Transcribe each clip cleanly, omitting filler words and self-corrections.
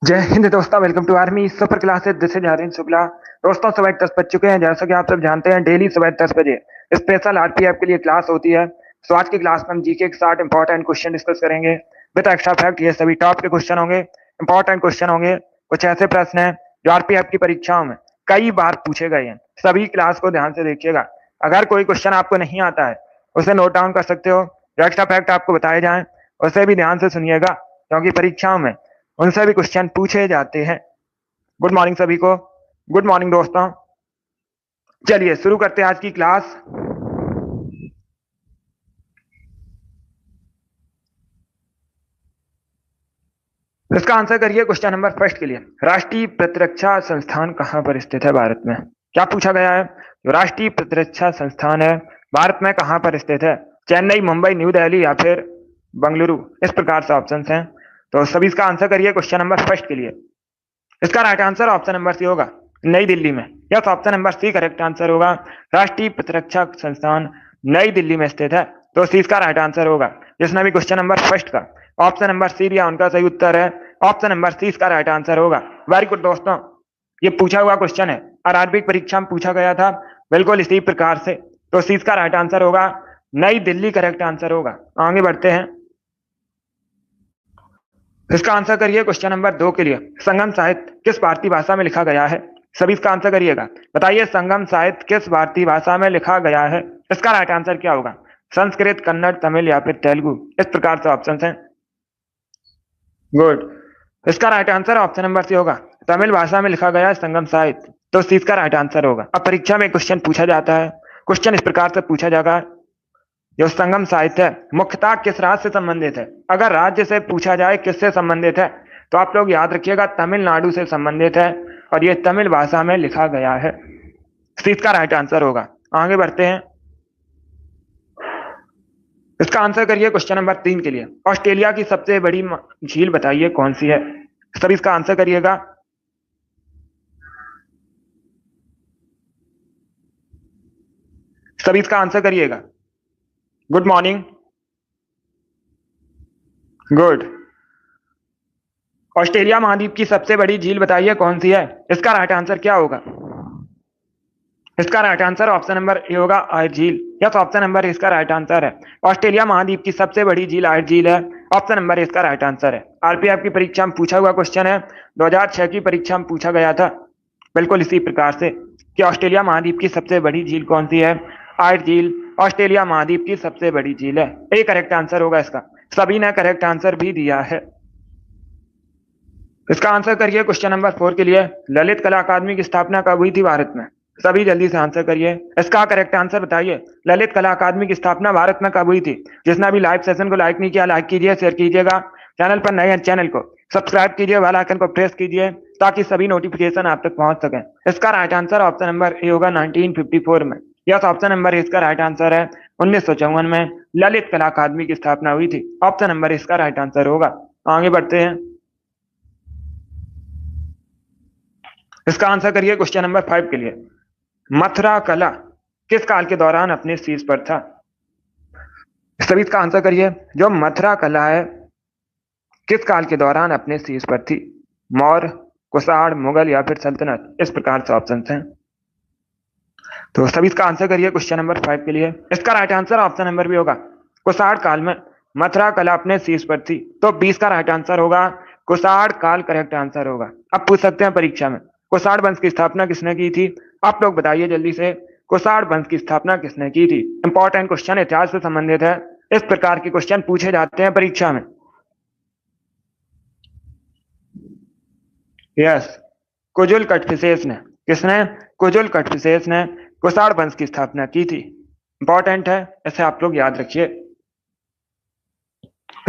जय हिंद दोस्तों, welcome to army super classes. This is Harin Shukla. दोस्तों, सुबह 10 बज चुके हैं। जैसा कि आप सब जानते हैं, डेली सुबह 10 बजे स्पेशल आरपीएफ के लिए क्लास होती है। तो आज की क्लास में हम जीके के साथ इंपॉर्टेंट क्वेश्चन डिस्कस करेंगे विद एक्स्ट्रा फैक्ट। ये सभी टॉप के क्वेश्चन होंगे, इंपॉर्टेंट क्वेश्चन होंगे। कुछ ऐसे प्रश्न हैं जो आरपीएफ की परीक्षाओं में कई बार पूछे गए हैं। सभी क्लास को ध्यान से देखिएगा। अगर कोई क्वेश्चन आपको नहीं आता है उसे नोट डाउन कर सकते हो। जो एक्स्ट्रा फैक्ट आपको बताए जाएं उसे भी ध्यान से सुनिएगा, क्योंकि परीक्षाओं में उनसे भी क्वेश्चन पूछे जाते हैं। गुड मॉर्निंग सभी को। गुड मॉर्निंग दोस्तों। चलिए शुरू करते हैं आज की क्लास। इसका आंसर करिए क्वेश्चन नंबर फर्स्ट के लिए। राष्ट्रीय प्रतिरक्षा संस्थान कहां पर स्थित है भारत में? क्या पूछा गया है? जो राष्ट्रीय प्रतिरक्षा संस्थान है भारत में कहां पर स्थित है? चेन्नई, मुंबई, न्यू दिल्ली या फिर बंगलुरु? इस प्रकार से ऑप्शन हैं। तो सभी इसका आंसर करिए क्वेश्चन नंबर फर्स्ट के लिए। इसका right answer option number C होगा, नई दिल्ली में। Yes, option number C correct answer होगा। राष्ट्रीय प्रतिरक्षा संस्थान नई दिल्ली में स्थित है। तो सी इसका राइट आंसर होगा। जिसने भी क्वेश्चन नंबर फर्स्ट का ऑप्शन नंबर सी दिया उनका सही उत्तर है ऑप्शन नंबर सी इसका राइट आंसर होगा। वेरी गुड दोस्तों, ये पूछा हुआ क्वेश्चन है, आरआरबी परीक्षा में पूछा गया था बिल्कुल इसी प्रकार से। तो सी इसका राइट आंसर होगा, नई दिल्ली करेक्ट आंसर होगा। आगे बढ़ते हैं। इसका आंसर करिए क्वेश्चन नंबर 2 के लिए। संगम साहित्य किस भारतीय भाषा में लिखा गया है? सभी इसका आंसर करिएगा। बताइए, संगम साहित्य किस भारतीय भाषा में लिखा गया है? इसका राइट आंसर क्या होगा? संस्कृत, कन्नड़, तमिल या फिर तेलुगु? इस प्रकार से ऑप्शन हैं। गुड, इसका right answer option number C होगा, तमिल भाषा में लिखा गया है संगम साहित्य। तो सी इसका राइट आंसर होगा। अब परीक्षा में क्वेश्चन पूछा जाता है। क्वेश्चन इस प्रकार से पूछा जाएगा, जो संगम साहित्य है मुख्यतः किस राज्य से संबंधित है? अगर राज्य से पूछा जाए किससे संबंधित है, तो आप लोग याद रखिएगा तमिलनाडु से संबंधित है और ये तमिल भाषा में लिखा गया है। सी इसका राइट आंसर होगा। आगे बढ़ते हैं। इसका आंसर करिए क्वेश्चन नंबर 3 के लिए। ऑस्ट्रेलिया की सबसे बड़ी झील बताइए कौन सी है? सभी इसका आंसर करिएगा। सभी इसका आंसर करिएगा। Good morning. गुड, ऑस्ट्रेलिया महाद्वीप की सबसे बड़ी झील बताइए कौन सी है? इसका राइट आंसर क्या होगा? इसका right answer option number A होगा, आयर झील। यस, ऑप्शन नंबर इसका राइट आंसर है। ऑस्ट्रेलिया महाद्वीप की सबसे बड़ी झील आयर झील है। ऑप्शन नंबर इसका राइट आंसर है। आरपीएफ की परीक्षा में पूछा हुआ क्वेश्चन है, 2006 की परीक्षा में पूछा गया था बिल्कुल इसी प्रकार से कि ऑस्ट्रेलिया महाद्वीप की सबसे बड़ी झील कौन सी है? आयर झील ऑस्ट्रेलिया महाद्वीप की सबसे बड़ी झील है। ए करेक्ट आंसर होगा इसका। सभी ने करेक्ट आंसर भी दिया है। इसका आंसर करिए क्वेश्चन नंबर 4 के लिए। ललित कला अकादमी की स्थापना कब हुई थी भारत में? सभी जल्दी से आंसर करिए। इसका करेक्ट आंसर बताइए। ललित कला अकादमी की स्थापना भारत में कब हुई थी? जिसने अभी लाइव सेशन को लाइक नहीं किया, लाइक कीजिए, शेयर कीजिएगा। चैनल पर नए हैं, चैनल को सब्सक्राइब कीजिए, बेल आइकन को प्रेस कीजिए ताकि सभी नोटिफिकेशन आप तक पहुंच सके। इसका right answer option number A होगा, 1954 में। यस, ऑप्शन नंबर इसका राइट आंसर है। 1954 में ललित कला अकादमी की स्थापना हुई थी। ऑप्शन नंबर इसका राइट आंसर होगा। आगे बढ़ते हैं। इसका आंसर करिए क्वेश्चन नंबर 5 के लिए। मथुरा कला किस काल के दौरान अपने शीर्ष पर था? सभी इसका आंसर करिए। जो मथुरा कला है किस काल के दौरान अपने शीर्ष पर थी? मौर्य, कुषाण, मुगल या फिर सल्तनत? इस प्रकार से ऑप्शन हैं। तो सभी इसका आंसर करिए क्वेश्चन नंबर 5 के लिए। इसका राइट आंसर ऑप्शन नंबर भी होगा, कुषाण काल में मथुरा कला अपने शीर्ष पर थी। तो 20 का राइट आंसर होगा, कुषाण काल करेक्ट आंसर होगा। अब पूछ सकते हैं परीक्षा में, कुषाण वंश की स्थापना किसने की थी? आप लोग बताइए जल्दी से, कुषाण वंश की स्थापना किसने की थी? इंपॉर्टेंट क्वेश्चन, इतिहास से संबंधित है। इस प्रकार के क्वेश्चन पूछे जाते हैं परीक्षा में। यस, कुजुल कटफिसेस ने। किसने? कुजुल कटफिसेस ने कुषाण वंश की स्थापना की थी। इंपॉर्टेंट है, इसे आप लोग याद रखिए।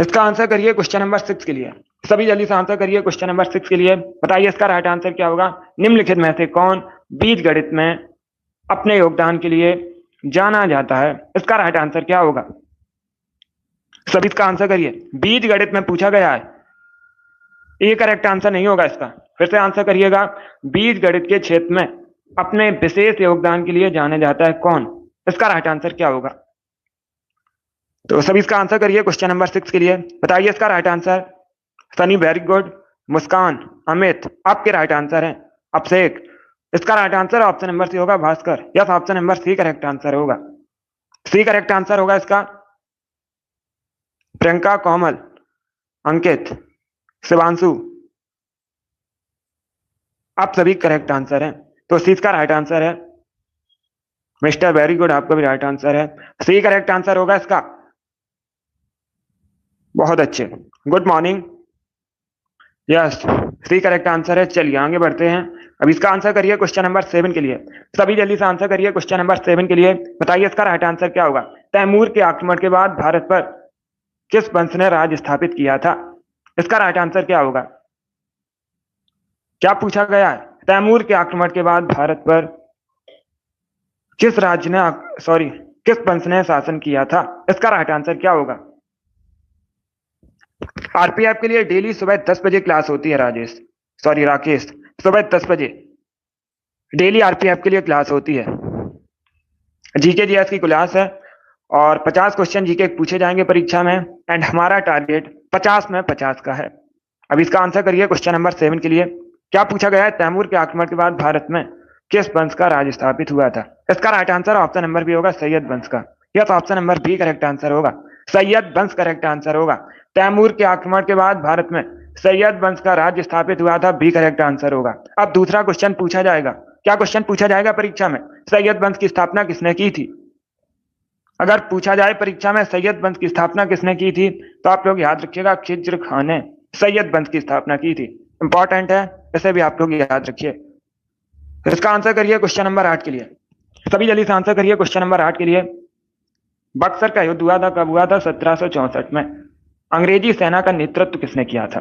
इसका आंसर करिए क्वेश्चन नंबर 6 के लिए। सभी जल्दी से आंसर करिए क्वेश्चन नंबर 6 के लिए। बताइए इसका राइट आंसर क्या होगा? निम्नलिखित में से कौन बीज गणित में अपने योगदान के लिए जाना जाता है? इसका राइट आंसर क्या होगा? सभी इसका आंसर करिए। बीज गणित में पूछा गया है, ये करेक्ट आंसर नहीं होगा इसका। फिर से आंसर करिएगा। बीज गणित के क्षेत्र में अपने विशेष योगदान के लिए जाने जाता है कौन? इसका राइट आंसर क्या होगा? तो सभी इसका आंसर करिए क्वेश्चन नंबर 6 के लिए। बताइए इसका right answer. Sunny, very good. Muskan, Amit आपके राइट आंसर है। अभिषेक, इसका right answer option number C होगा Bhaskar. Yes, option number C correct answer होगा। सी करेक्ट आंसर होगा इसका। प्रियंका, कोमल, अंकित, शिवांशु, आप सभी करेक्ट आंसर है। तो सी इसका राइट आंसर है। मिस्टर वेरी गुड, आपका भी राइट आंसर है। सी करेक्ट आंसर होगा इसका। बहुत अच्छे, good morning. Yes, C correct answer है। चलिए आगे बढ़ते हैं। अब इसका आंसर करिए क्वेश्चन नंबर 7 के लिए। सभी जल्दी से आंसर करिए क्वेश्चन नंबर 7 के लिए। बताइए इसका राइट आंसर क्या होगा। तैमूर के आक्रमण के बाद भारत पर किस वंश ने राज स्थापित किया था। इसका राइट आंसर क्या होगा। क्या पूछा गया है। तैमूर के आक्रमण के बाद भारत पर किस राज्य ने किस वंश ने शासन किया था। इसका राइट आंसर क्या होगा। आरपीएफ के लिए डेली सुबह 10 बजे क्लास होती है राकेश, सुबह 10 बजे डेली आरपीएफ के लिए क्लास होती है। जीके जीएस की क्लास है और 50 क्वेश्चन जीके पूछे जाएंगे परीक्षा में एंड हमारा टारगेट 50 में 50 का है। अब इसका आंसर करिए क्वेश्चन नंबर 7 के लिए। क्या पूछा गया है। तैमूर के आक्रमण के बाद भारत में किस वंश का राज स्थापित हुआ था। इसका right answer option number B होगा सैयद वंश का। Yes, option number B correct answer होगा। सैयद वंश करेक्ट आंसर होगा। तैमूर के आक्रमण के बाद भारत में सैयद वंश का राज्य स्थापित हुआ था, बी करेक्ट आंसर होगा। अब दूसरा क्वेश्चन पूछा जाएगा। क्या क्वेश्चन पूछा जाएगा परीक्षा में। सैयद वंश की स्थापना किसने की थी। अगर पूछा जाए परीक्षा में सैयद वंश की स्थापना किसने की थी तो आप लोग याद रखिएगा खिज्र खान ने सैयद वंश की स्थापना की थी। इंपॉर्टेंट है, इसे भी आप लोग याद रखिए। इसका आंसर करिए क्वेश्चन नंबर 8 के लिए। सभी जल्दी से आंसर करिए क्वेश्चन नंबर 8 के लिए। बक्सर का युद्ध हुआ था, कब हुआ था। 1764 में। अंग्रेजी सेना का नेतृत्व किसने किया था।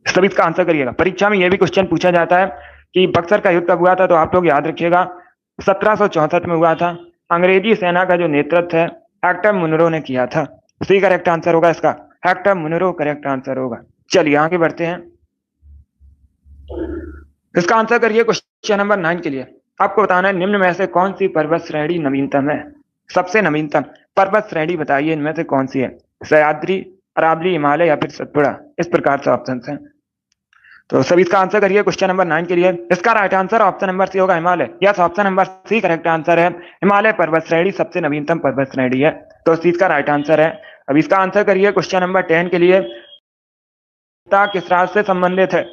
सभी इसका आंसर करिएगा। परीक्षा में यह भी क्वेश्चन पूछा जाता है कि बक्सर का युद्ध कब हुआ था, तो आप लोग याद रखिएगा 1764 में हुआ था। अंग्रेजी सेना का जो नेतृत्व है हेक्टर मुनरो ने किया था। सी करेक्ट आंसर होगा इसका। हेक्टर मुनरो करेक्ट आंसर होगा। चलिए आगे बढ़ते हैं। इसका आंसर करिए क्वेश्चन नंबर 9 के लिए। आपको बताना है निम्न में से कौन सी पर्वत श्रेणी नवीनतम है। सबसे नवीनतम पर्वत श्रेणी बताइए इनमें से कौन सी है। सह्याद्री, अरावली, हिमालय या फिर सतपुड़ा। इस प्रकार से ऑप्शन हैं। तो सभी इसका आंसर करिए क्वेश्चन नंबर 9 के लिए। इसका right answer option number C होगा Himalaya. Yes, option number C correct answer है। हिमालय पर्वत श्रेणी सबसे नवीनतम पर्वत श्रेणी है, तो सी इसका राइट आंसर है। अब इसका आंसर करिए क्वेश्चन नंबर 10 के लिए। किस राज्य से संबंधित है।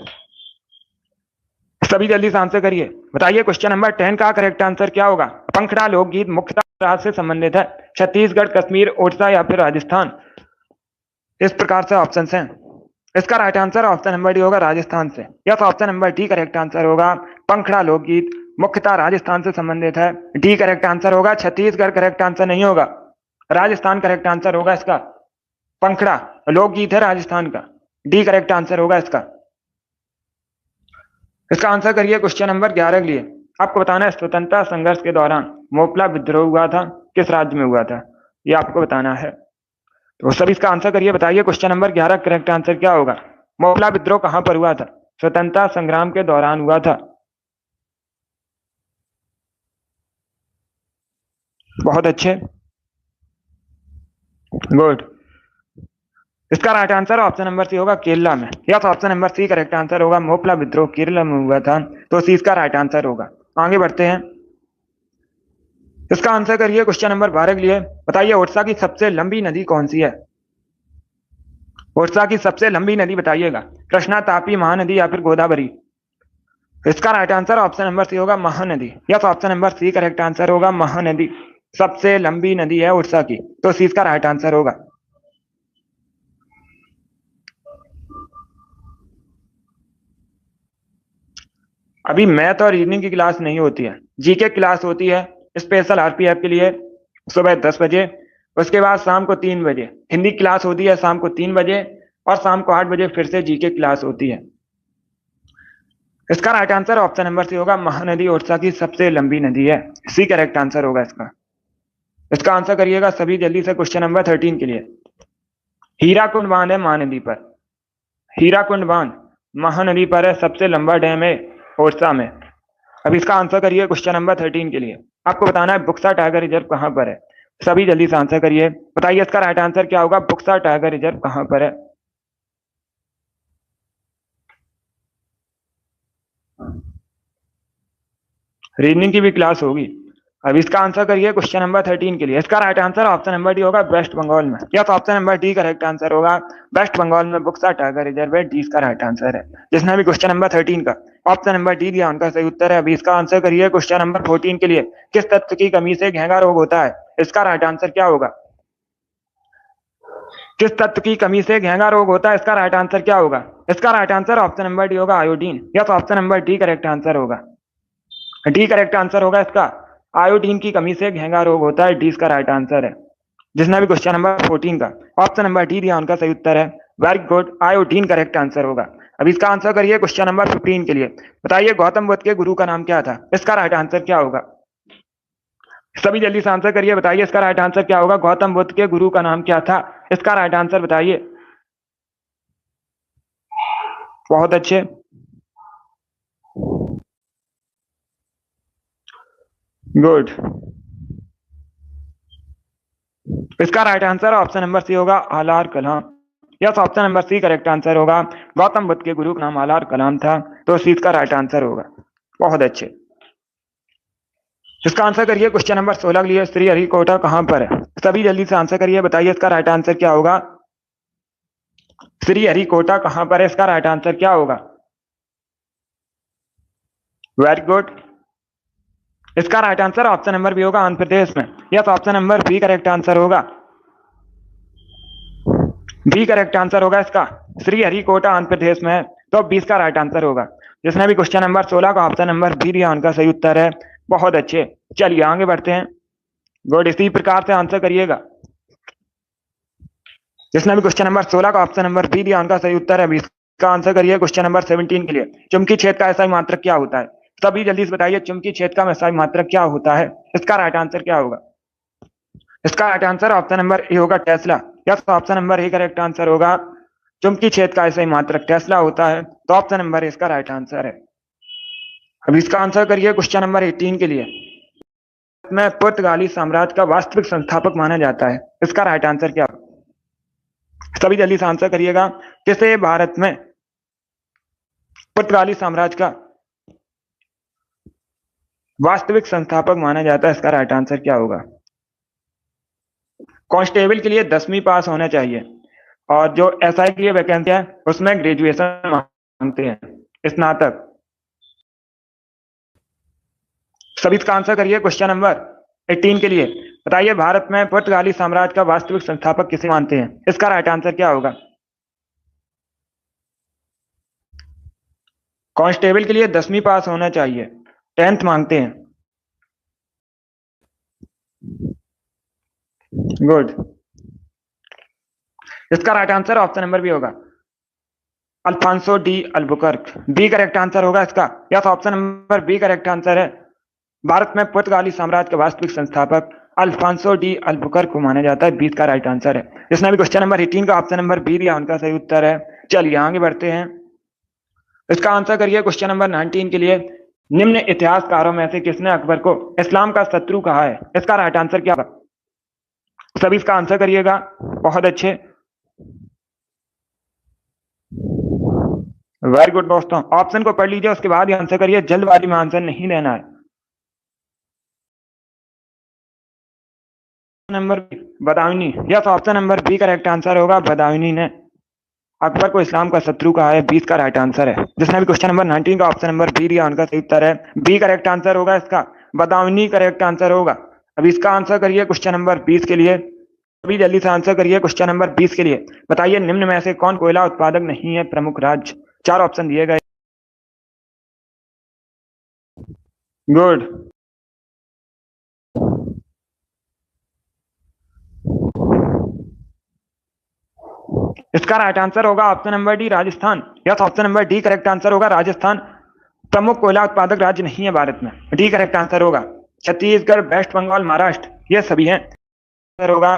सभी जल्दी से आंसर करिए। बताइए क्वेश्चन नंबर 10 का करेक्ट आंसर क्या होगा। पंखड़ा लोकगीत मुख्यतः राज्य से संबंधित है। छत्तीसगढ़, कश्मीर, ओडिशा या फिर राजस्थान। इस प्रकार से ऑप्शन हैं। इसका right answer option number D होगा राजस्थान से। Yes, option number D correct answer होगा। पंखड़ा लोकगीत मुख्यतः राजस्थान से संबंधित है, डी करेक्ट आंसर होगा। छत्तीसगढ़ करेक्ट आंसर नहीं होगा, राजस्थान करेक्ट आंसर होगा इसका। पंखड़ा लोकगीत है राजस्थान का, डी करेक्ट आंसर होगा इसका। इसका आंसर करिए क्वेश्चन नंबर 11 के लिए। आपको बताना है स्वतंत्रता संघर्ष के दौरान मोपला विद्रोह हुआ था, किस राज्य में हुआ था, ये आपको बताना है। तो सभी इसका आंसर करिए। बताइए क्वेश्चन नंबर 11 करेक्ट आंसर क्या होगा। मोपला विद्रोह कहां पर हुआ था। स्वतंत्रता संग्राम के दौरान हुआ था। बहुत अच्छे, गुड। इसका right answer option number C Kerala केरला में। Yes, option number C correct answer होगा। मोपला विद्रोह केरला में हुआ था, तो सी इसका राइट आंसर होगा। आगे बढ़ते हैं। इसका आंसर करिए क्वेश्चन नंबर 12 के लिए। बताइए ओडिशा की सबसे लंबी नदी कौन सी है। ओडिशा की सबसे लंबी नदी बताइएगा। कृष्णा, तापी, महानदी या फिर गोदावरी। इसका right answer option number C होगा Mahanadi. Yes, option number C correct answer होगा। महानदी सबसे लंबी नदी है ओडिशा की, तो सी इसका राइट आंसर होगा। अभी मैथ और रीजनिंग की क्लास नहीं होती है, जीके क्लास होती है स्पेशल आरपीएफ के लिए सुबह 10 बजे। उसके बाद शाम को 3 बजे हिंदी क्लास होती है, शाम को 3 बजे, और शाम को 8 बजे फिर से जीके क्लास होती है। इसका right answer option number C होगा। महानदी ओडिशा की सबसे लंबी नदी है, सी करेक्ट आंसर होगा इसका। इसका आंसर करिएगा सभी जल्दी से क्वेश्चन नंबर 13 के लिए। हीराकुंड बांध है महानदी पर। हीराकुंड बांध महानदी पर है, सबसे लंबा डैम है ओडिशा में। अब इसका आंसर करिए क्वेश्चन नंबर 13 के लिए। आपको बताना है बुक्सा टाइगर रिजर्व कहां पर है। सभी जल्दी से आंसर करिए। बताइए इसका राइट आंसर क्या होगा। बुक्सा टाइगर रिजर्व कहां पर है। रीजनिंग की भी क्लास होगी। अब इसका आंसर करिए क्वेश्चन नंबर 13 के लिए। इसका right answer option number D होगा, वेस्ट बंगाल में। Yes, option number D correct answer होगा। वेस्ट बंगाल में बुक्सा टाइगर रिजर्व है, डी इसका राइट आंसर है। जिसने भी क्वेश्चन नंबर 13 का ऑप्शन नंबर डी दिया उनका सही उत्तर है। अभी इसका आंसर करिए क्वेश्चन नंबर 14 के लिए। किस तत्व की कमी से घेंगा रोग होता है? इसका राइट आंसर क्या होगा? किस तत्व की कमी से घेंगा रोग होता है? इसका राइट आंसर क्या होगा? इसका right answer option number D होगा, iodine. Yes, option number D correct answer होगा। डी करेक्ट आंसर होगा इसका। आयोडीन की कमी से घेंगा रोग होता है, डी इसका राइट आंसर है। जिसने भी क्वेश्चन नंबर 14 का ऑप्शन नंबर डी दिया उनका सही उत्तर है। Very good, iodine correct answer होगा। अब इसका आंसर करिए क्वेश्चन नंबर 15 के लिए। बताइए गौतम बुद्ध के गुरु का नाम क्या था? इसका राइट आंसर क्या होगा? सभी जल्दी से आंसर करिए, बताइए इसका राइट आंसर क्या होगा? गौतम बुद्ध के गुरु का नाम क्या था? इसका राइट आंसर बताइए। बहुत अच्छे, गुड। इसका right answer option number C होगा, Alara Kalam. Yes, option number C correct answer होगा। गौतम बुद्ध के गुरु का नाम आलार कलाम था, तो सी इसका राइट आंसर होगा। बहुत अच्छे। इसका आंसर करिए क्वेश्चन नंबर 16 के लिए। श्री हरिकोटा कहां पर है? सभी जल्दी से आंसर करिए, बताइए इसका राइट आंसर क्या होगा? श्री हरिकोटा कहां पर है? इसका राइट आंसर क्या होगा? Very good. इसका right answer option number B होगा, आंध्र प्रदेश में। Yes, option number B correct answer होगा। बी करेक्ट आंसर होगा इसका। श्री हरिकोटा आंध्र प्रदेश में है, तो 20 का राइट आंसर होगा। जिसने भी क्वेश्चन नंबर 16 का ऑप्शन नंबर बी दिया उनका सही उत्तर है। बहुत अच्छे, चलिए आगे बढ़ते हैं। गुड, इसी प्रकार से आंसर करिएगा। जिसने भी क्वेश्चन नंबर 16 का ऑप्शन नंबर बी दिया उनका सही उत्तर है। 20 का आंसर करिए क्वेश्चन नंबर 17 के लिए। चुंबकीय क्षेत्र का एसआई मात्रक क्या होता है? सभी जल्दी से बताइए, चुंबकीय क्षेत्र का एसआई मात्रक क्या होता है? इसका राइट आंसर क्या होगा? इसका right answer option number A होगा, tesla. Yes, option number A correct answer होगा। चुंबकीय क्षेत्र का एसआई मात्रक टेस्ला होता है, तो ऑप्शन नंबर ए इसका राइट आंसर है। अब इसका आंसर करिए क्वेश्चन नंबर 18 के लिए। में पुर्तगाली साम्राज्य का वास्तविक संस्थापक माना जाता है, इसका राइट आंसर क्या? सभी जल्दी से आंसर करिएगा। किसे भारत में पुर्तगाली साम्राज्य का वास्तविक संस्थापक माना जाता है? इसका राइट आंसर क्या होगा? कांस्टेबल के लिए 10वीं पास होना चाहिए, और जो एसआई के लिए वैकेंसी है उसमें ग्रेजुएशन मांगते हैं, स्नातक। सभी इसका आंसर करिए क्वेश्चन नंबर 18 के लिए। बताइए भारत में पुर्तगाली साम्राज्य का वास्तविक संस्थापक किसे मानते हैं? इसका राइट आंसर क्या होगा? कांस्टेबल के लिए 10वीं पास होना चाहिए, 10th मांगते हैं। गुड। इसका right answer option number B होगा, Alfonso de Albuquerque. B correct answer होगा इसका। Yes, option number B correct answer है। भारत में पुर्तगाली साम्राज्य के वास्तविक संस्थापक अल्फांसो डी अल्बुकर्क को माना जाता है, 20 का राइट आंसर है। जिसने भी क्वेश्चन नंबर 18 का ऑप्शन नंबर बी दिया उनका सही उत्तर है। चलिए आगे बढ़ते हैं। इसका आंसर करिए क्वेश्चन नंबर 19 के लिए। निम्न इतिहासकारों में से किसने अकबर को इस्लाम का शत्रु कहा है? इसका राइट आंसर क्या होगा? सभी इसका आंसर करिएगा। बहुत अच्छे, वेरी गुड दोस्तों। ऑप्शन को पढ़ लीजिए, उसके बाद ही आंसर करिए, जल्दबाजी में आंसर नहीं देना है। Number Badayuni. Yes, option number B correct answer होगा। बदायूनी ने अकबर को इस्लाम का शत्रु कहा है, 20 का राइट आंसर है। जिसने भी क्वेश्चन नंबर 19 का ऑप्शन नंबर बी दिया उनका सही उत्तर है। बी करेक्ट आंसर होगा इसका, बदायूनी करेक्ट आंसर होगा। अब इसका आंसर करिए क्वेश्चन नंबर 20 के लिए। अभी जल्दी से आंसर करिए क्वेश्चन नंबर 20 के लिए। बताइए निम्न में से कौन कोयला उत्पादक नहीं है प्रमुख राज्य? 4 ऑप्शन दिए गए। गुड। इसका राइट आंसर होगा option number D, Rajasthan. Yes, option number D correct answer होगा। राजस्थान प्रमुख कोयला उत्पादक राज्य नहीं है भारत में, डी करेक्ट आंसर होगा। छत्तीसगढ़, वेस्ट बंगाल, महाराष्ट्र ये सभी हैं, आंसर होगा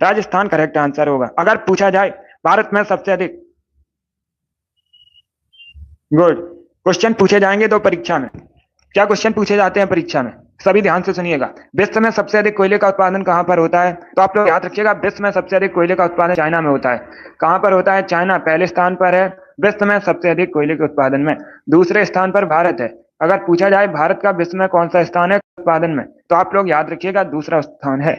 राजस्थान करेक्ट आंसर होगा। अगर पूछा जाए भारत में सबसे अधिक, गुड, क्वेश्चन पूछे जाएंगे तो परीक्षा में क्या क्वेश्चन पूछे जाते हैं परीक्षा में, सभी ध्यान से सुनिएगा। विश्व में सबसे अधिक कोयले का उत्पादन कहां पर होता है? तो आप लोग याद रखिएगा, विश्व में सबसे अधिक कोयले का उत्पादन चाइना में होता है। कहां पर होता है? चाइना पहले स्थान पर है विश्व में सबसे अधिक कोयले के उत्पादन में। दूसरे स्थान पर भारत है, अगर पूछा जाए भारत का विश्व में कौन सा स्थान है उत्पादन में, तो आप लोग याद रखिएगा दूसरा स्थान है।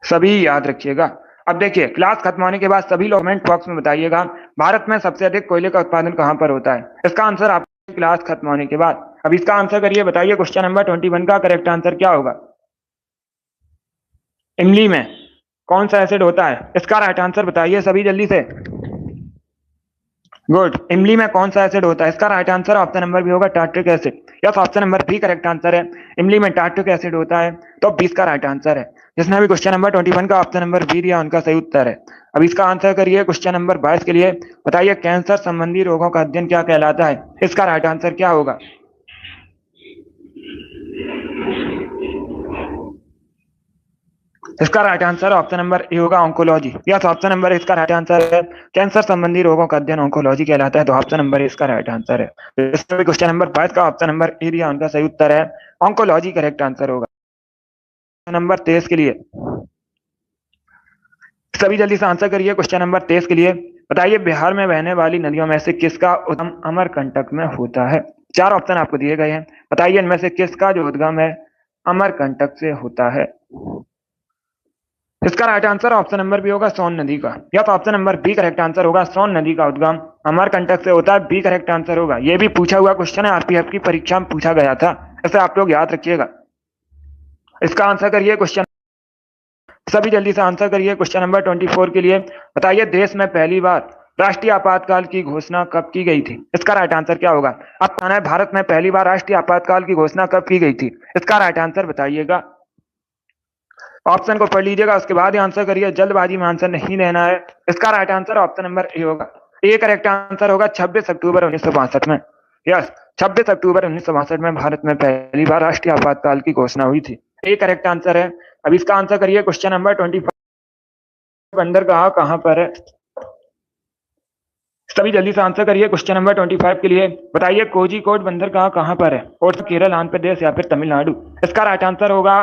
सभी याद रखिएगा। अब देखिए, क्लास खत्म होने के बाद सभी लोग कमेंट बॉक्स में बताइएगा भारत में सबसे अधिक कोयले का उत्पादन कहां पर होता है। इसका आंसर आपकी क्लास खत्म होने के बाद। अब इसका आंसर करिए, बताइए क्वेश्चन नंबर 21 का करेक्ट आंसर क्या होगा। इमली में कौन सा एसिड होता है, इसका राइट आंसर बताइए सभी जल्दी से। गुड, इमली में कौन सा एसिड होता है, इसका right answer option number B होगा tartaric acid. Yes, option number B correct answer है, इमली में टार्ट्रिक एसिड होता है, तो 20 का राइट आंसर है। जिसने भी क्वेश्चन नंबर 21 का ऑप्शन नंबर बी दिया उनका सही उत्तर है। अब इसका आंसर करिए क्वेश्चन नंबर 22 के लिए, बताइए कैंसर संबंधी रोगों का अध्ययन क्या कहलाता है, इसका राइट आंसर क्या होगा। इसका right answer option number A होगा ऑन्कोलॉजी। यस, ऑप्शन नंबर इसका राइट आंसर है, कैंसर संबंधी रोगों का अध्ययन ऑन्कोलॉजी कहलाता है, तो ऑप्शन नंबर इसका राइट आंसर है। इसमें क्वेश्चन नंबर 22 का ऑप्शन नंबर ए दिया उनका सही उत्तर है, ऑन्कोलॉजी करेक्ट आंसर होगा। नंबर 23 के लिए सभी जल्दी से आंसर करिए। क्वेश्चन नंबर 23 के लिए बताइए बिहार में बहने वाली नदियों में से किसका उद्गम अमरकंटक में होता है। चार ऑप्शन आपको दिए गए हैं, बताइए इनमें से किसका जो उद्गम है अमरकंटक से होता है। इसका right answer option number B होगा सोन नदी का। या तो option number B correct answer होगा, सोन नदी का उद्गम अमरकंटक से होता है, बी करेक्ट आंसर होगा। यह भी पूछा हुआ क्वेश्चन है, आरपीएफ की परीक्षा में पूछा गया था, इसे आप लोग याद रखिएगा। इसका आंसर करिए क्वेश्चन, सभी जल्दी से आंसर करिए क्वेश्चन नंबर 24 के लिए, बताइए देश में पहली बार राष्ट्रीय आपातकाल की घोषणा कब की गई थी। इसका राइट आंसर क्या होगा। अब कहना है भारत में पहली बार राष्ट्रीय आपातकाल की घोषणा कब की गई थी, इसका राइट आंसर बताइएगा। ऑप्शन को पढ़ लीजिएगा, उसके बाद ही आंसर करिए, जल्दबाजी में आंसर नहीं देना है। इसका right answer option number A होगा, ए करेक्ट आंसर होगा 26 अक्टूबर 1962 में। यस, 26 अक्टूबर 1962 में भारत में पहली बार राष्ट्रीय आपातकाल की घोषणा हुई थी, ए करेक्ट आंसर है। अब इसका आंसर करिए क्वेश्चन नंबर 25, बंदरगाह कहां पर है। सभी जल्दी से आंसर करिए क्वेश्चन नंबर 25 के लिए, बताइए कोझिकोड बंदरगाह कहां पर है, और केरल, आंध्र प्रदेश या फिर तमिलनाडु। इसका राइट आंसर होगा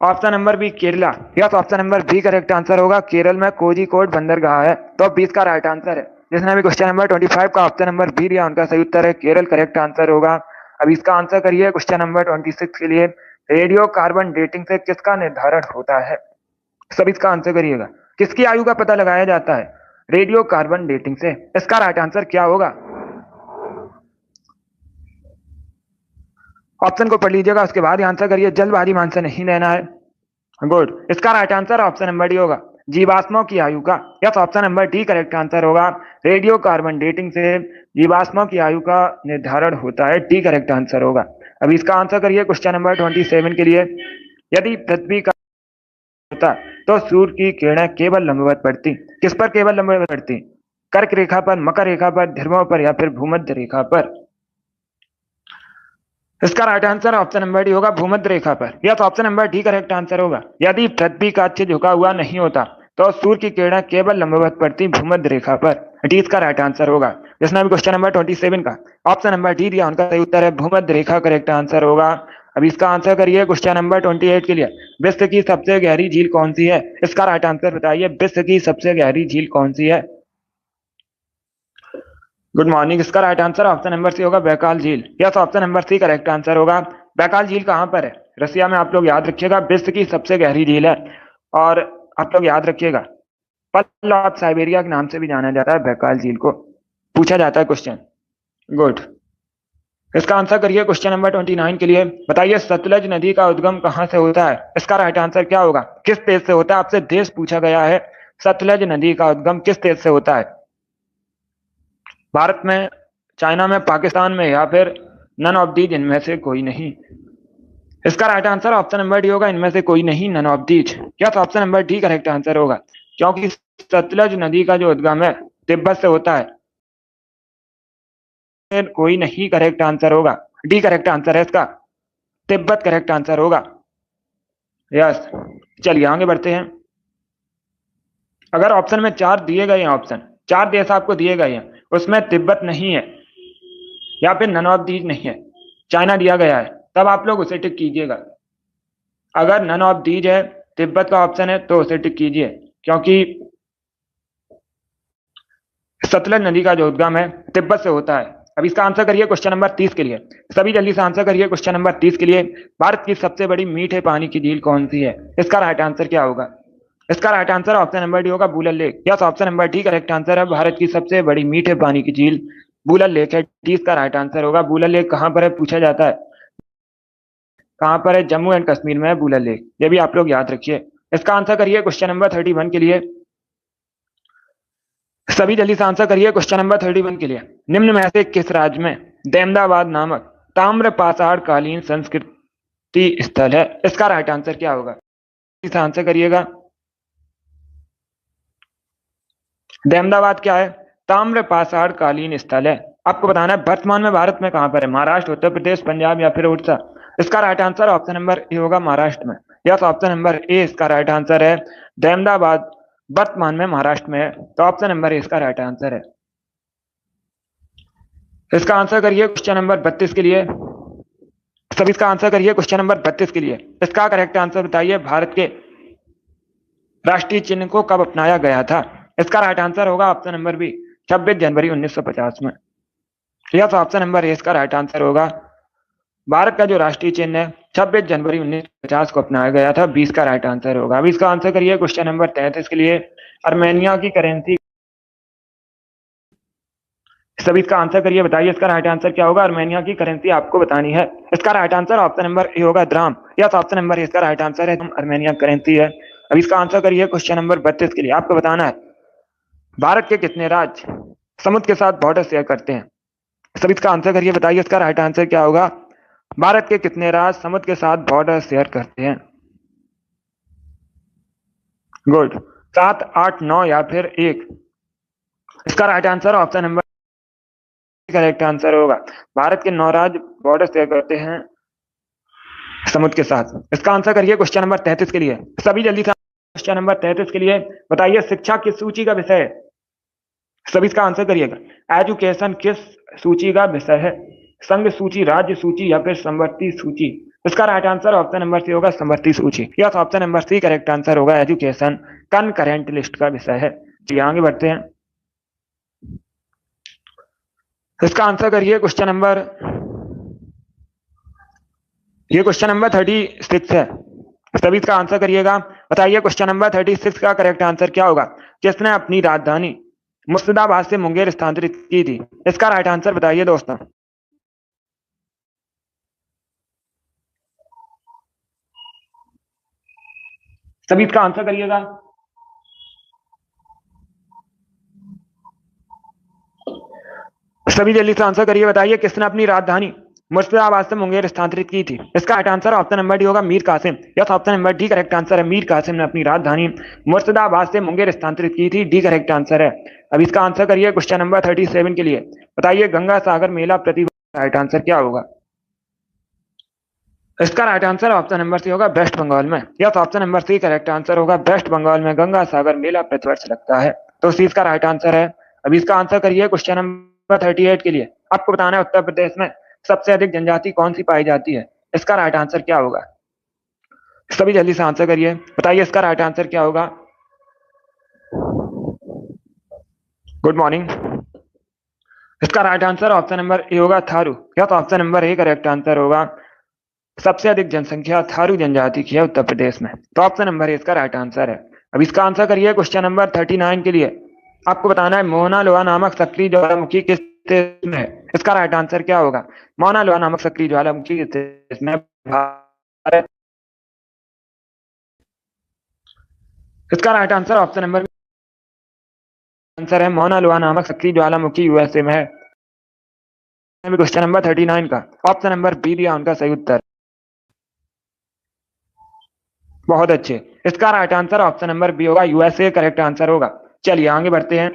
option number B Kerala. Yes, option number B correct answer होगा, केरल में कोझिकोड बंदरगाह है, तो 20 का राइट आंसर है। जिसने भी क्वेश्चन नंबर 25 का ऑप्शन नंबर बी दिया उनका सही उत्तर है, केरल करेक्ट आंसर होगा। अब इसका आंसर करिए क्वेश्चन नंबर 26 के लिए, रेडियो कार्बन डेटिंग से किसका निर्धारण होता है। सब इसका आंसर करिएगा, किसकी आयु का पता लगाया जाता है रेडियो कार्बन डेटिंग से, इसका राइट आंसर क्या होगा। ऑप्शन को पढ़ लीजिएगा, उसके बाद ही आंसर करिए, जल्दबाजी में आंसर नहीं देना है। गुड, इसका right answer option number D होगा, जीवाश्मों की आयु का। Yes, option number D correct answer होगा, रेडियो कार्बन डेटिंग से जीवाश्मों की आयु का निर्धारण होता है, डी करेक्ट आंसर होगा। अब इसका आंसर करिए क्वेश्चन नंबर 27 के लिए, यदि पृथ्वी का होता तो सूर्य की किरणें केवल लंबवत पड़ती, किस पर केवल लंबवत पड़ती, कर्क रेखा पर, मकर रेखा पर, ध्रुवों पर या फिर भूमध्य रेखा पर। इसका right answer option number D होगा, भूमध्य रेखा पर। Yes, option number D correct answer होगा, यदि पृथ्वी का अक्ष झुका हुआ नहीं होता तो सूर्य की किरणें केवल लंबवत पड़ती भूमध्य रेखा पर, डी इसका राइट आंसर होगा। जिसने भी क्वेश्चन नंबर 27 का ऑप्शन नंबर डी दिया उनका सही उत्तर है, भूमध्य रेखा करेक्ट आंसर होगा। अब इसका आंसर करिए क्वेश्चन नंबर 28 के लिए, विश्व की सबसे गहरी झील कौन सी है, इसका राइट आंसर बताइए, विश्व की सबसे गहरी झील कौन सी है। गुड मॉर्निंग, इसका right answer option number C होगा, बैकाल झील। Yes, option number C correct answer होगा, बैकाल झील कहां पर है, रसिया में। आप लोग याद रखिएगा, विश्व की सबसे गहरी झील है, और आप लोग याद रखिएगा पर्ल ऑफ साइबेरिया के नाम से भी जाना जाता है बैकाल झील को, पूछा जाता है क्वेश्चन। गुड, इसका आंसर करिए क्वेश्चन नंबर 29 के लिए, बताइए सतलज नदी का उद्गम कहां से होता है, इसका राइट आंसर क्या होगा, किस देश से होता है। आपसे देश पूछा गया है, सतलज नदी का उद्गम किस देश से होता है, भारत में, चाइना में, पाकिस्तान में या फिर नन ऑफ दीज, इनमें से कोई नहीं। इसका right answer option number D होगा, इनमें से कोई नहीं, नन ऑफ दीज। क्या तो option number D correct answer होगा, क्योंकि सतलज नदी का जो उद्गम है तिब्बत से होता है, फिर कोई नहीं करेक्ट आंसर होगा, डी करेक्ट आंसर है इसका, तिब्बत करेक्ट आंसर होगा। यस, चलिए आगे बढ़ते हैं। अगर ऑप्शन में 4 दिए गए हैं, ऑप्शन 4 देश आपको दिए गए हैं, उसमें तिब्बत नहीं है या फिर नन ऑफ दीज नहीं है, चाइना दिया गया है, तब आप लोग उसे टिक कीजिएगा। अगर नन ऑफ दीज है, तिब्बत का ऑप्शन है, तो उसे टिक कीजिए, क्योंकि सतलज नदी का जो उद्गम है तिब्बत से होता है। अब इसका आंसर करिए क्वेश्चन नंबर 30 के लिए। सभी जल्दी से आंसर करिए क्वेश्चन नंबर 30 के लिए। भारत की सबसे बड़ी मीठे पानी की झील कौन सी है? इसका राइट आंसर क्या होगा? इसका right answer option number D होगा, Wular lake. Yes, option number D correct answer है। भारत की सबसे बड़ी मीठे पानी की झील बूलर लेक है। डी इसका राइट आंसर होगा। बूलर लेक कहाँ पर है पूछा जाता है, कहाँ पर है? जम्मू एंड कश्मीर में है बूलर लेक, ये भी आप लोग याद रखिए। इसका आंसर करिए क्वेश्चन नंबर 31 के लिए। सभी जल्दी से आंसर करिए क्वेश्चन नंबर 31 के लिए। निम्न में से किस राज्य में दहमदाबाद नामक ताम्र पाषाण कालीन संस्कृति स्थल है? इसका राइट आंसर क्या होगा? इसे आंसर करिएगा। दहमदाबाद क्या है? ताम्र पाषाण कालीन स्थल है। आपको बताना है वर्तमान में भारत में कहां पर है, महाराष्ट्र, उत्तर प्रदेश, पंजाब या फिर उड़ीसा। इसका right answer option number A होगा, महाराष्ट्र में। यस, ऑप्शन नंबर ए इसका राइट आंसर है। दहमदाबाद वर्तमान में महाराष्ट्र में है, तो ऑप्शन नंबर ए इसका राइट आंसर है। इसका आंसर करिए क्वेश्चन नंबर 32 के लिए। सभी इसका आंसर करिए क्वेश्चन नंबर 32 के लिए। इसका करेक्ट आंसर बताइए। भारत के राष्ट्रीय चिन्ह को कब अपनाया गया था? इसका राइट आंसर होगा ऑप्शन नंबर बी, 26 जनवरी 1950 में। यस, ऑप्शन नंबर ए इसका राइट आंसर होगा। भारत का जो राष्ट्रीय चिन्ह है 26 जनवरी 1950 को अपनाया गया था, 20 का राइट आंसर होगा। अब इसका आंसर करिए क्वेश्चन नंबर 33 के लिए। आर्मेनिया की करेंसी, सभी इसका आंसर करिए, बताइए इसका राइट आंसर क्या होगा? आर्मेनिया की करेंसी आपको बतानी है। इसका right answer option number A होगा, dram. Yes, option number A इसका राइट आंसर है, आर्मेनिया करेंसी है। अब इसका आंसर करिए क्वेश्चन नंबर 32 के लिए। आपको बताना है भारत के कितने राज्य समुद्र के साथ बॉर्डर शेयर करते हैं? सभी इसका आंसर करिए, बताइए इसका राइट आंसर क्या होगा? भारत के कितने राज्य समुद्र के साथ बॉर्डर शेयर करते हैं? गुड, 7, 8, 9 या फिर 1। इसका right answer option number correct answer होगा। भारत के 9 राज्य बॉर्डर शेयर करते हैं समुद्र के साथ। इसका आंसर करिए क्वेश्चन नंबर 33 के लिए। सभी जल्दी से क्वेश्चन नंबर 33 के लिए, बताइए शिक्षा किस सूची का विषय है? सभी इसका आंसर करिएगा। एजुकेशन किस सूची का विषय है? संघ सूची, राज्य सूची या फिर समवर्ती सूची? इसका right answer option number C होगा, समवर्ती सूची। Yes, option number C correct answer होगा। एजुकेशन कनकरेंट लिस्ट का विषय है। चलिए आगे बढ़ते हैं। इसका आंसर करिए क्वेश्चन नंबर, ये क्वेश्चन नंबर 36 है। सभी इसका आंसर करिएगा। बताइए क्वेश्चन नंबर 36 का करेक्ट आंसर क्या होगा? किसने अपनी राजधानी मुर्शिदाबाद से मुंगेर स्थानांतरित की थी? इसका राइट आंसर बताइए दोस्तों। सभी इसका आंसर करिएगा। सभी जल्दी से आंसर करिए, बताइए किसने अपनी राजधानी मुर्शिदाबाद से मुंगेर स्थानांतरित की थी? इसका right answer option number D होगा, Mir Qasim. Yes, option number D correct answer है। मीर कासिम ने अपनी राजधानी मुर्शिदाबाद से मुंगेर स्थानांतरित की थी। डी करेक्ट आंसर है। अब इसका आंसर करिए क्वेश्चन नंबर 37 के लिए। बताइए गंगा सागर मेला प्रतिवर्ष राइट आंसर क्या होगा? इसका right answer option number C होगा, वेस्ट बंगाल में। Yes, option number C correct answer होगा। वेस्ट बंगाल में गंगा सागर मेला प्रतिवर्ष लगता है, तो सी इसका राइट आंसर है। अब इसका आंसर करिए क्वेश्चन नंबर 38 के लिए। आपको बताना है उत्तर प्रदेश में सबसे अधिक जनजाति कौन सी पाई जाती है? इसका राइट आंसर क्या होगा? सभी जल्दी से आंसर करिए, बताइए इसका राइट आंसर क्या होगा? Good morning. इसका right answer option number A होगा, Tharu. Yes, option number A correct answer होगा। सबसे अधिक जनसंख्या थारू जनजाति की है उत्तर प्रदेश में, तो ऑप्शन नंबर ए इसका राइट आंसर है। अब इसका आंसर करिए क्वेश्चन नंबर 39 के लिए। आपको बताना है मोना लोआ नामक सक्रिय ज्वालामुखी किस देश में है? इसका राइट आंसर क्या होगा? मौना लोआ नामक सक्रिय ज्वालामुखी किस देश में? भारत। इसका right answer option number answer है, मौना लोआ नामक सक्रिय ज्वालामुखी यूएसए में है। क्वेश्चन नंबर 39 का ऑप्शन नंबर बी दिया उनका सही उत्तर। बहुत अच्छे, इसका right answer option number B होगा, यूएसए करेक्ट आंसर होगा। चलिए आगे बढ़ते हैं।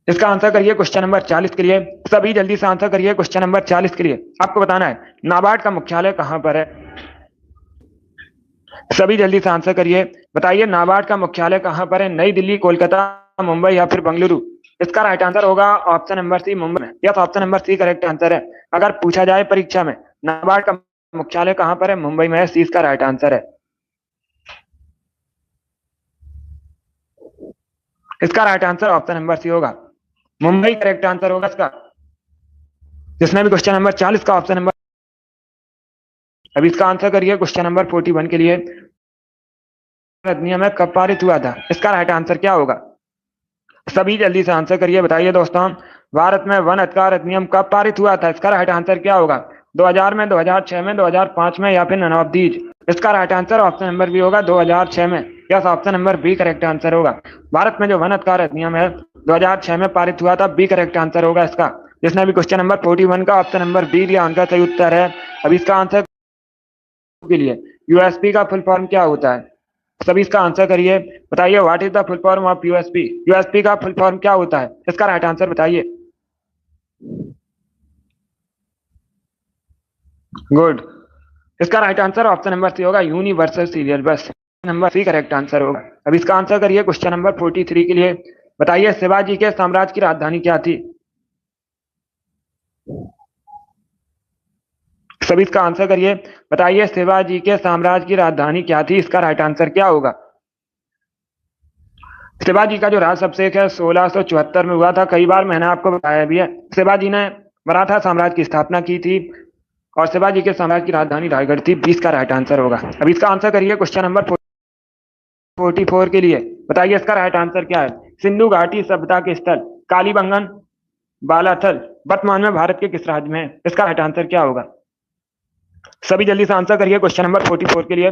इसका आंसर करिए क्वेश्चन नंबर 40 के लिए। सभी जल्दी से आंसर करिए क्वेश्चन नंबर 40 के लिए। आपको बताना है नाबार्ड का मुख्यालय कहां पर है? सभी जल्दी से आंसर करिए, बताइए नाबार्ड का मुख्यालय कहां पर है? नई दिल्ली, कोलकाता, मुंबई या फिर बेंगलुरु? इसका राइट आंसर होगा ऑप्शन नंबर सी, मुंबई में। Yes, option number C correct answer है। अगर पूछा जाए परीक्षा में नाबार्ड का मुख्यालय कहां पर है, मुंबई में है, सी इसका राइट आंसर है। इसका right answer option number C होगा, मुंबई करेक्ट आंसर होगा इसका। जिसने भी क्वेश्चन नंबर 40 का ऑप्शन नंबर, अब इसका आंसर करिए क्वेश्चन नंबर 41 के लिए, अधिनियम है कब पारित हुआ था? इसका राइट आंसर क्या होगा? सभी जल्दी से आंसर करिए, बताइए दोस्तों, भारत में वन अधिकार अधिनियम कब पारित हुआ था? इसका राइट आंसर क्या होगा? 2000 में, 2006 में, 2005 में या फिर नन ऑफ दीज? इसका right answer option number B होगा, 2006 में। Yes, option number B correct answer होगा। भारत में जो वन अधिकार अधिनियम है 2006 में पारित हुआ था, बी करेक्ट आंसर होगा इसका। जिसने भी क्वेश्चन नंबर 41 का ऑप्शन नंबर बी दिया, उनका सही उत्तर है। अब इसका आंसर के लिए, यूएसपी का फुल फॉर्म क्या होता है? सभी इसका आंसर करिए, बताइए what is the full form of USP? USP का फुल फॉर्म क्या होता है? इसका राइट आंसर बताइए। गुड, इसका right answer option number C होगा, universal serial bus. Number C correct answer होगा। अब इसका आंसर करिए क्वेश्चन नंबर 43 के लिए, बताइए शिवाजी के साम्राज्य की राजधानी क्या थी? सभी इसका आंसर करिए, बताइए शिवाजी के साम्राज्य की राजधानी क्या थी? इसका राइट आंसर क्या होगा? शिवाजी का जो राज अभिषेक है 1674 में हुआ था, कई बार मैंने आपको बताया भी है। शिवाजी ने मराठा साम्राज्य की स्थापना की थी और शिवाजी के साम्राज्य की राजधानी रायगढ़ थी। 20 का राइट आंसर होगा। अब इसका आंसर करिए क्वेश्चन नंबर 44 के लिए, बताइए इसका राइट आंसर क्या है? सिंधु घाटी सभ्यता के स्थल कालीबंगन, बालाथल वर्तमान में भारत के किस राज्य में है? इसका राइट आंसर क्या होगा? सभी जल्दी से आंसर करिए क्वेश्चन नंबर 44 के लिए।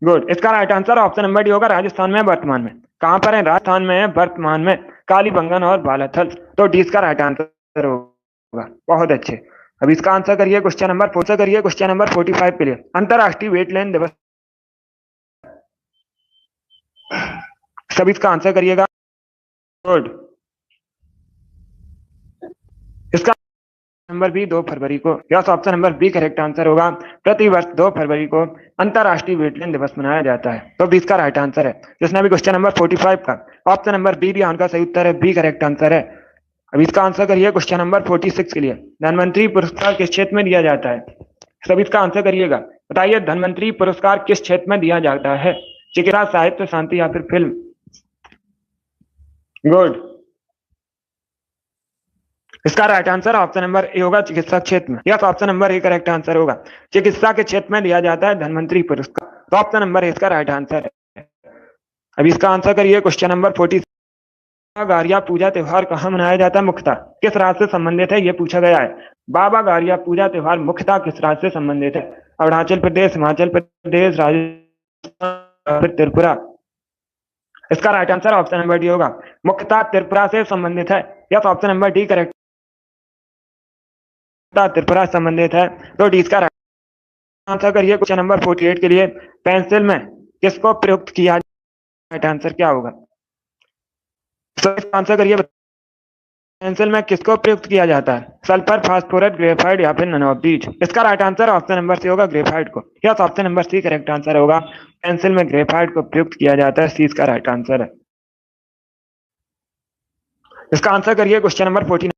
गुड, इसका right answer option number D होगा, राजस्थान में वर्तमान में। कहां पर है? राजस्थान में है वर्तमान में, कालीबंगन और बालाथल। तो डी इसका राइट आंसर होगा। बहुत अच्छे। अब इसका आंसर करिए क्वेश्चन नंबर 45 के लिए, अंतरराष्ट्रीय वेटलैंड दिवस। सभी इसका आंसर करिएगा। गुड, इसका नंबर बी 2 फरवरी को। Yes, option number B correct answer होगा। प्रतिवर्ष 2 फरवरी को अंतरराष्ट्रीय वेटलैंड दिवस मनाया जाता है। तो बी इसका राइट आंसर है। जिसने भी क्वेश्चन नंबर 45 का ऑप्शन नंबर बी दिया, उनका सही उत्तर है, बी करेक्ट आंसर है। अब इसका आंसर करिए क्वेश्चन नंबर 46 के लिए, धनवंतरी पुरस्कार किस क्षेत्र में दिया जाता है? सब इसका आंसर करिएगा, बताइए धनवंतरी पुरस्कार किस क्षेत्र में दिया जाता है? चिकित्सा, साहित्य, शांति या फिर फिल्म? गुड, इसका right answer option number A होगा, चिकित्सा क्षेत्र में। Yes, option number A correct answer होगा। चिकित्सा के क्षेत्र में दिया जाता है धनवंतरी पुरस्कार। तो ऑप्शन नंबर ए इसका राइट आंसर है। अब इसका आंसर करिए क्वेश्चन नंबर 40, गारिया पूजा त्योहार कहाँ मनाया जाता है मुख्यतः? किस राज्य से संबंधित है, यह पूछा गया है। बाबा गारिया पूजा त्योहार मुख्यतः किस राज्य से संबंधित है? अरुणाचल प्रदेश, हिमाचल प्रदेश, राजस्थान, फिर त्रिपुरा? इसका right answer option number D होगा, मुख्यतः त्रिपुरा से संबंधित है। Yes, option number D correct, Tripura संबंधित है। तो डी इसका राइट आंसर करिए क्वेश्चन नंबर 48 के लिए, पेंसिल में किसको प्रयुक्त किया? राइट आंसर क्या होगा? आंसर करिए, पेंसिल में किसको प्रयुक्त किया जाता है? सल्फर, फास्फोरस, ग्रेफाइट या फिर नन ऑफ दीज? इसका right answer option number C होगा, ग्रेफाइट को। Yes, option number C correct answer होगा। पेंसिल में ग्रेफाइट को प्रयुक्त किया जाता है, सी इसका राइट आंसर है। इसका आंसर करिए question number 49,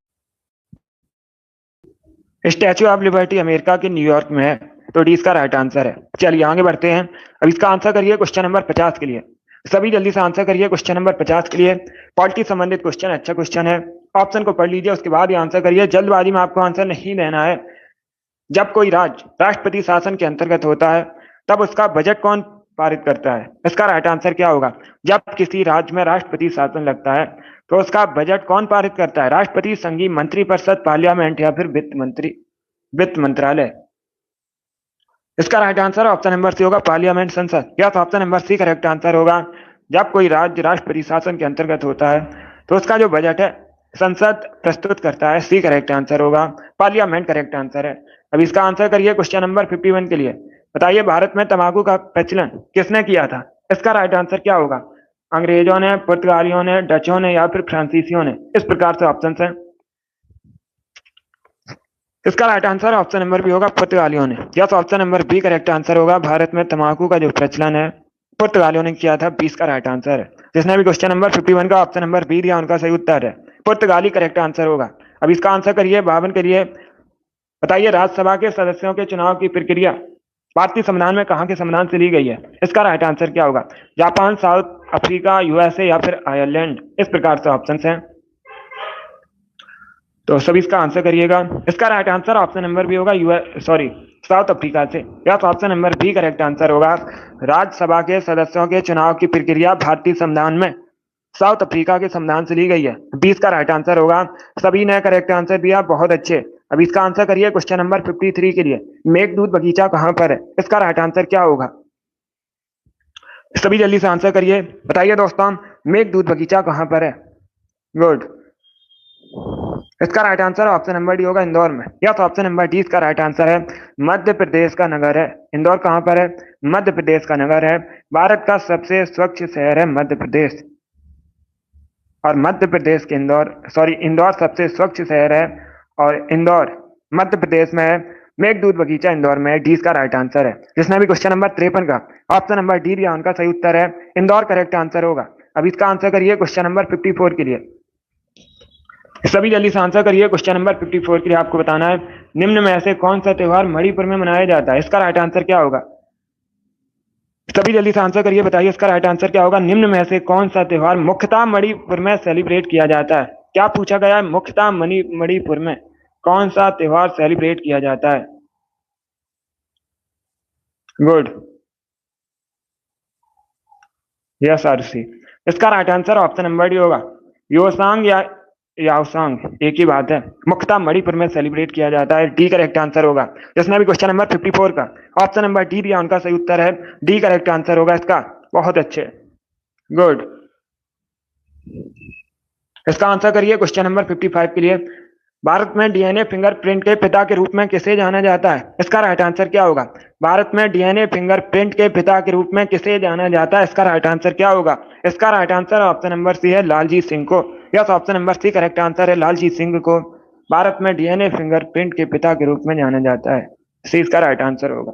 statue of liberty America के न्यूयॉर्क में है। तो डी इसका राइट आंसर है। चलिए आगे बढ़ते हैं। अब इसका आंसर करिए क्वेश्चन नंबर 50 के लिए, सभी जल्दी से आंसर करिए क्वेश्चन नंबर 50 के लिए। पॉलिटी संबंधित क्वेश्चन, अच्छा क्वेश्चन है। ऑप्शन को पढ़ लीजिए, उसके बाद ही आंसर करिए। जल्दबाजी में आपको आंसर नहीं देना है। जब कोई राज्य राष्ट्रपति शासन के अंतर्गत होता है, तब उसका बजट कौन पारित करता है? इसका राइट आंसर क्या होगा? जब किसी राज्य में राष्ट्रपति शासन लगता है, तो उसका बजट कौन पारित करता है? राष्ट्रपति, संघीय मंत्रिपरिषद, पार्लियामेंट या फिर वित्त मंत्रालय? इसका right answer option number C होगा, पार्लियामेंट, संसद। Yes, option number C correct answer होगा। जब कोई राज्य राष्ट्रपति शासन के अंतर्गत होता है, तो उसका जो बजट है संसद प्रस्तुत करता है, सी करेक्ट आंसर होगा। पार्लियामेंट करेक्ट आंसर है। अब इसका आंसर करिए क्वेश्चन नंबर 51 के लिए, बताइए भारत में तंबाकू का प्रचलन किसने किया था? इसका राइट आंसर क्या होगा? अंग्रेजों ने, पुर्तगालियों ने, डचों ने या फिर फ्रांसीसियों ने? इस प्रकार से ऑप्शन है। इसका right answer option number B होगा, पुर्तगालियों ने। Yes, option number B correct answer होगा। भारत में तंबाकू का जो प्रचलन है पुर्तगालियों ने किया था, 20 का राइट आंसर है। जिसने भी क्वेश्चन नंबर 51 का ऑप्शन नंबर बी दिया, उनका सही उत्तर है पुर्तगाली, करेक्ट आंसर होगा। अब इसका आंसर करिए 52 के लिए, बताइए राज्यसभा के सदस्यों के चुनाव की प्रक्रिया भारतीय संविधान में कहाँ के संविधान से ली गई है? इसका राइट आंसर क्या होगा? जापान, साउथ अफ्रीका, यूएसए या फिर आयरलैंड। इस प्रकार से ऑप्शन हैं, तो सभी इसका आंसर करिएगा। इसका right answer option number B होगा साउथ अफ्रीका से। या तो option number B correct answer होगा। राज्यसभा के सदस्यों के चुनाव की प्रक्रिया भारतीय संविधान में साउथ अफ्रीका के संविधान से ली गई है। 20 का राइट आंसर होगा। सभी ने करेक्ट आंसर दिया, बहुत अच्छे। अब इसका आंसर करिए क्वेश्चन नंबर 53 के लिए। मेघदूत बगीचा कहां पर है? इसका राइट आंसर क्या होगा? सभी जल्दी से आंसर करिए, बताइए दोस्तों, मेघदूत बगीचा कहां पर है? गुड। इसका right answer option number D होगा, इंदौर में। या तो ऑप्शन नंबर डी इसका राइट आंसर है। मध्य प्रदेश का नगर है इंदौर। कहां पर है? मध्य प्रदेश का नगर है। भारत का सबसे स्वच्छ शहर है मध्य प्रदेश, और मध्य प्रदेश के इंदौर सबसे स्वच्छ शहर है, और इंदौर मध्य प्रदेश में है। मेघदूत बगीचा इंदौर में है। डी इसका राइट आंसर है। जिसने भी क्वेश्चन नंबर 53 का ऑप्शन नंबर डी दिया, उनका सही उत्तर है इंदौर, करेक्ट आंसर होगा। अब इसका आंसर करिए क्वेश्चन नंबर 54 के लिए। सभी जल्दी से आंसर करिए क्वेश्चन नंबर 54 के लिए। आपको बताना है, निम्न में से कौन सा त्योहार मणिपुर में मनाया जाता है? इसका राइट आंसर क्या होगा? सभी जल्दी से आंसर करिए, बताइए इसका राइट आंसर क्या होगा। निम्न में से कौन सा त्योहार मुख्यतः मणिपुर में सेलिब्रेट किया जाता है? क्या पूछा गया है? मुख्यतः मणिपुर में कौन सा त्योहार सेलिब्रेट किया जाता है? गुड, यस आरसी। इसका right answer option number D होगा। योसांग या याओसांग एक ही बात है। मुख्यतः मणिपुर में सेलिब्रेट किया जाता है। डी करेक्ट आंसर होगा। जिसने भी क्वेश्चन नंबर 54 का ऑप्शन नंबर डी दिया, उनका सही उत्तर है डी करेक्ट आंसर होगा इसका। बहुत अच्छे, गुड। इसका आंसर करिए क्वेश्चन नंबर 55 के लिए। भारत में डीएनए फिंगरप्रिंट के पिता के रूप में किसे जाना जाता है? इसका राइट आंसर क्या होगा? भारत में डीएनए फिंगरप्रिंट के पिता के रूप में किसे जाना जाता है? इसका राइट आंसर क्या होगा? इसका right answer option number C है, लालजीत सिंह को। Yes, option number C correct answer है, लालजीत सिंह को भारत में डीएनए फिंगरप्रिंट के पिता के रूप में जाना जाता है। सी इसका राइट आंसर होगा।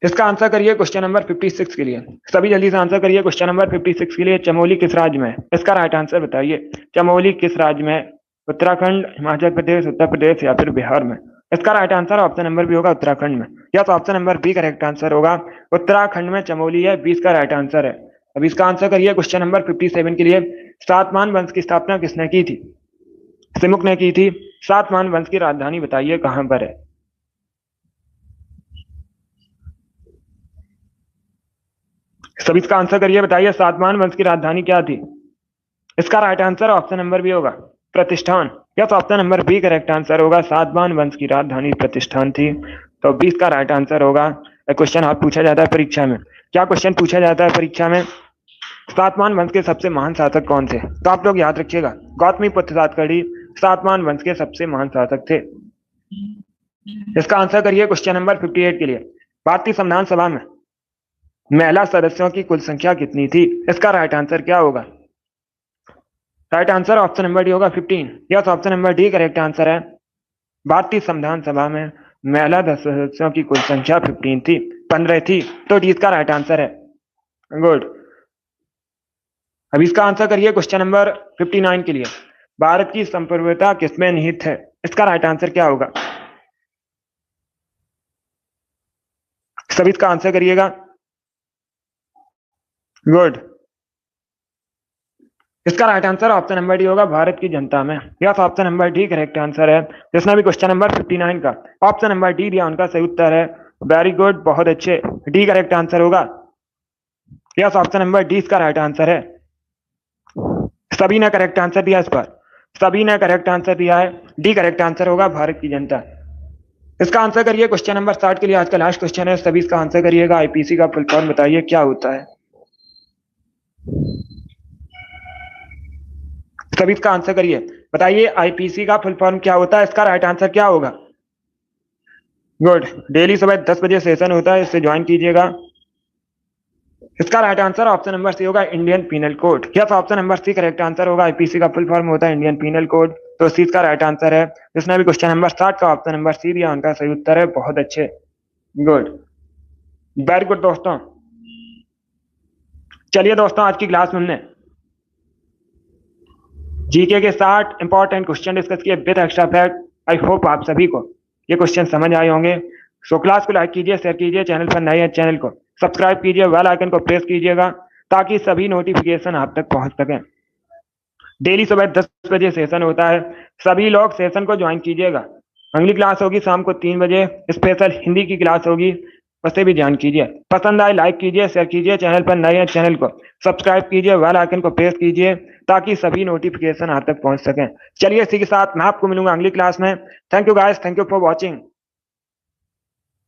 इसका आंसर करिए क्वेश्चन नंबर 56 के लिए। सभी जल्दी से आंसर करिए क्वेश्चन नंबर 56 के लिए। चमोली किस राज्य में है? इसका राइट आंसर बताइए। चमोली किस राज्य में? उत्तराखंड, हिमाचल प्रदेश, उत्तर प्रदेश या फिर बिहार में? इसका right answer option number B होगा, उत्तराखंड में। या तो option number B correct answer होगा। उत्तराखंड में चमोली है। 20 का राइट आंसर है। अब इसका आंसर करिए क्वेश्चन नंबर 57 के लिए। सातवाहन वंश की स्थापना किसने की थी? सिमुक ने की थी। सातवाहन वंश की राजधानी बताइए कहां पर है? सभी इसका आंसर करिए, बताइए सातवाहन वंश की राजधानी क्या थी? इसका right answer option number B होगा, प्रतिष्ठान। या तो option number B correct answer होगा। सातवाहन वंश की राजधानी प्रतिष्ठान थी। तो 20 का राइट आंसर होगा। क्वेश्चन आप पूछा जाता है परीक्षा में। क्या क्वेश्चन पूछा जाता है परीक्षा में? सातवाहन वंश के सबसे महान शासक कौन थे? तो आप लोग याद रखिएगा, गौतमीपुत्र सातकर्णी सातवाहन वंश के सबसे महान शासक थे। इसका आंसर करिए क्वेश्चन नंबर 58 के लिए। भारतीय संविधान सभा में महिला सदस्यों की कुल संख्या कितनी थी? इसका राइट आंसर क्या होगा? Right answer option number D होगा, 15। Yes, option number D correct answer है। भारतीय संविधान सभा में महिला सदस्यों की कुल संख्या 15 थी, 15 थी। तो डी इसका राइट आंसर है। गुड। अब इसका आंसर करिए क्वेश्चन नंबर 59 के लिए। भारत की संप्रभुता किसमें निहित है? इसका राइट आंसर क्या होगा? सभी इसका आंसर करिएगा। गुड। इसका right answer option number D होगा, भारत की जनता में। Yes, option number D correct answer है। जिसने भी क्वेश्चन नंबर 59 का ऑप्शन नंबर डी दिया, उनका सही उत्तर है। वेरी गुड, बहुत अच्छे। डी करेक्ट आंसर होगा। यस, ऑप्शन नंबर डी इसका राइट आंसर है। सभी ने करेक्ट आंसर दिया इस पर, सभी ने करेक्ट आंसर दिया है। डी करेक्ट आंसर होगा, भारत की जनता। इसका आंसर करिए क्वेश्चन नंबर 60 के लिए। आज का लास्ट क्वेश्चन है, सभी इसका आंसर करिएगा। आईपीसी का फुल फॉर्म बताइए क्या होता है? सभी इसका आंसर करिए, बताइए आईपीसी का फुल फॉर्म क्या होता है? इसका राइट आंसर क्या होगा? गुड। डेली सुबह 10 बजे सेशन होता है, इससे ज्वाइन कीजिएगा। इसका right answer option number C होगा, Indian penal code. Yes, option number C correct answer होगा। आईपीसी का फुल फॉर्म होता है इंडियन पीनल कोड। तो सी इसका राइट आंसर है। जिसने भी क्वेश्चन नंबर 60 का ऑप्शन नंबर सी दिया, उनका सही उत्तर है। बहुत अच्छे, गुड, वेरी गुड दोस्तों। चलिए दोस्तों, आज की क्लास में हमने जीके के 60 इंपॉर्टेंट क्वेश्चन डिस्कस किए with extra fact. I hope आप सभी को ये क्वेश्चन समझ आए होंगे। सो क्लास को लाइक कीजिए, शेयर कीजिए, चैनल पर नए हैं चैनल को सब्सक्राइब कीजिए, बेल आइकन को प्रेस कीजिएगा ताकि सभी नोटिफिकेशन आप तक पहुंच सकें। डेली सुबह 10 बजे सेशन होता है, सभी लोग सेशन को ज्वाइन कीजिएगा। अगली क्लास होगी शाम को 3 बजे, स्पेशल हिंदी की क्लास होगी, उसे भी ज्वाइन कीजिए। पसंद आए लाइक कीजिए, शेयर कीजिए, चैनल पर नए हैं चैनल को सब्सक्राइब कीजिए, बेल आइकन को प्रेस कीजिए ताकि सभी नोटिफिकेशन आप तक पहुंच सकें। चलिए इसी के साथ मैं आपको मिलूंगा अगली क्लास में। Thank you guys, thank you for watching.